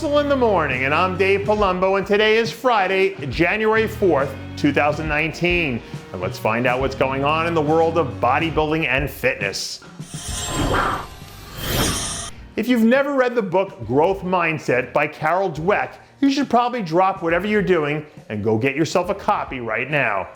Muscle in the Morning, and I'm Dave Palumbo, and today is Friday, January 4th, 2019. And let's find out what's going on in the world of bodybuilding and fitness. If you've never read the book Growth Mindset by Carol Dweck, you should probably drop whatever you're doing and go get yourself a copy right now.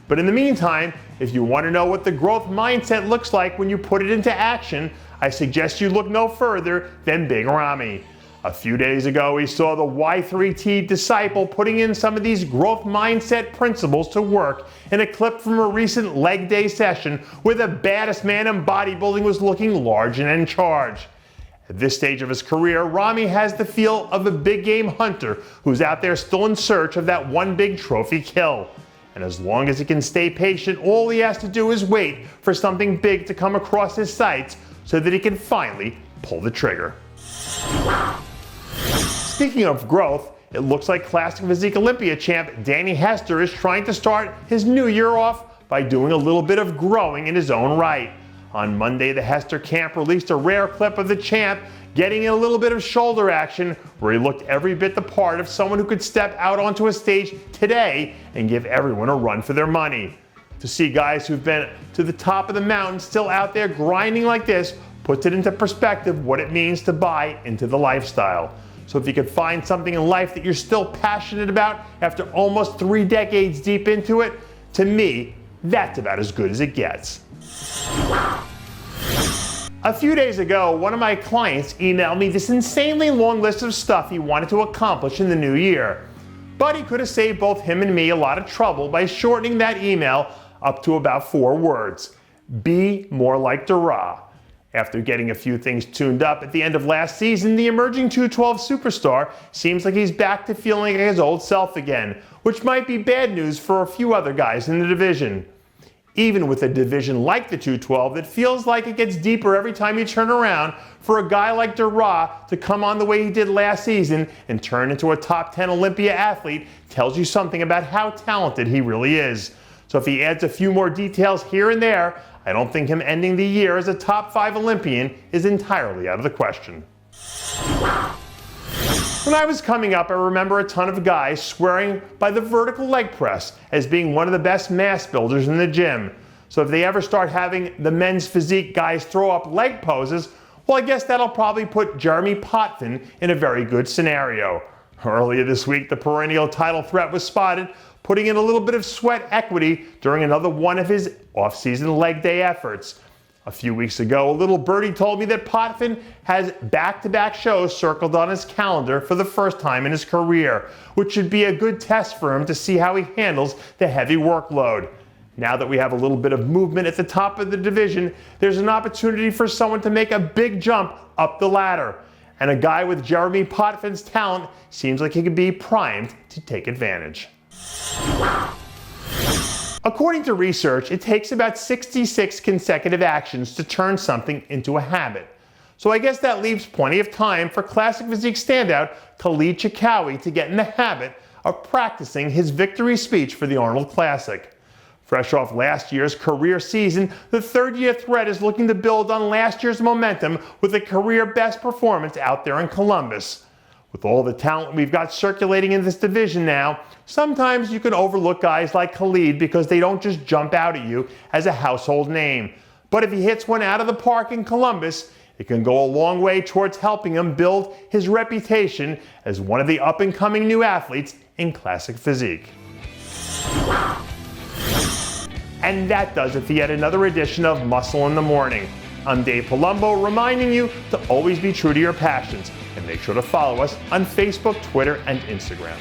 But in the meantime, if you want to know what the growth mindset looks like when you put it into action, I suggest you look no further than Big Ramy. A few days ago, we saw the Y3T disciple putting in some of these growth mindset principles to work in a clip from a recent leg day session where the baddest man in bodybuilding was looking large and in charge. At this stage of his career, Ramy has the feel of a big game hunter who's out there still in search of that one big trophy kill. And as long as he can stay patient, all he has to do is wait for something big to come across his sights so that he can finally pull the trigger. Speaking of growth, it looks like Classic Physique Olympia champ Danny Hester is trying to start his new year off by doing a little bit of growing in his own right. On Monday, the Hester camp released a rare clip of the champ getting in a little bit of shoulder action where he looked every bit the part of someone who could step out onto a stage today and give everyone a run for their money. To see guys who've been to the top of the mountain still out there grinding like this puts it into perspective what it means to buy into the lifestyle. So if you could find something in life that you're still passionate about after almost 3 decades deep into it, to me, that's about as good as it gets. A few days ago, one of my clients emailed me this insanely long list of stuff he wanted to accomplish in the new year. But he could have saved both him and me a lot of trouble by shortening that email up to about 4 words. Be more like Durrah. After getting a few things tuned up at the end of last season, the emerging 212 superstar seems like he's back to feeling like his old self again, which might be bad news for a few other guys in the division. Even with a division like the 212 that feels like it gets deeper every time you turn around, for a guy like Durrah to come on the way he did last season and turn into a top 10 Olympia athlete tells you something about how talented he really is. So if he adds a few more details here and there, I don't think him ending the year as a top 5 Olympian is entirely out of the question. When I was coming up, I remember a ton of guys swearing by the vertical leg press as being one of the best mass builders in the gym. So if they ever start having the men's physique guys throw up leg poses, well, I guess that'll probably put Ramy Potvin in a very good scenario. Earlier this week, the perennial title threat was spotted putting in a little bit of sweat equity during another one of his off-season leg day efforts. A few weeks ago, a little birdie told me that Potvin has back-to-back shows circled on his calendar for the first time in his career, which should be a good test for him to see how he handles the heavy workload. Now that we have a little bit of movement at the top of the division, there's an opportunity for someone to make a big jump up the ladder. And a guy with Ramy Potvin's talent seems like he could be primed to take advantage. According to research, it takes about 66 consecutive actions to turn something into a habit. So I guess that leaves plenty of time for Classic Physique standout Khaled Chikhaoui to get in the habit of practicing his victory speech for the Arnold Classic. Fresh off last year's career season, the 3rd-year threat is looking to build on last year's momentum with a career best performance out there in Columbus. With all the talent we've got circulating in this division now, sometimes you can overlook guys like Khaled because they don't just jump out at you as a household name. But if he hits one out of the park in Columbus, it can go a long way towards helping him build his reputation as one of the up-and-coming new athletes in Classic Physique. And that does it for yet another edition of Muscle in the Morning. I'm Dave Palumbo, reminding you to always be true to your passions, and make sure to follow us on Facebook, Twitter, and Instagram.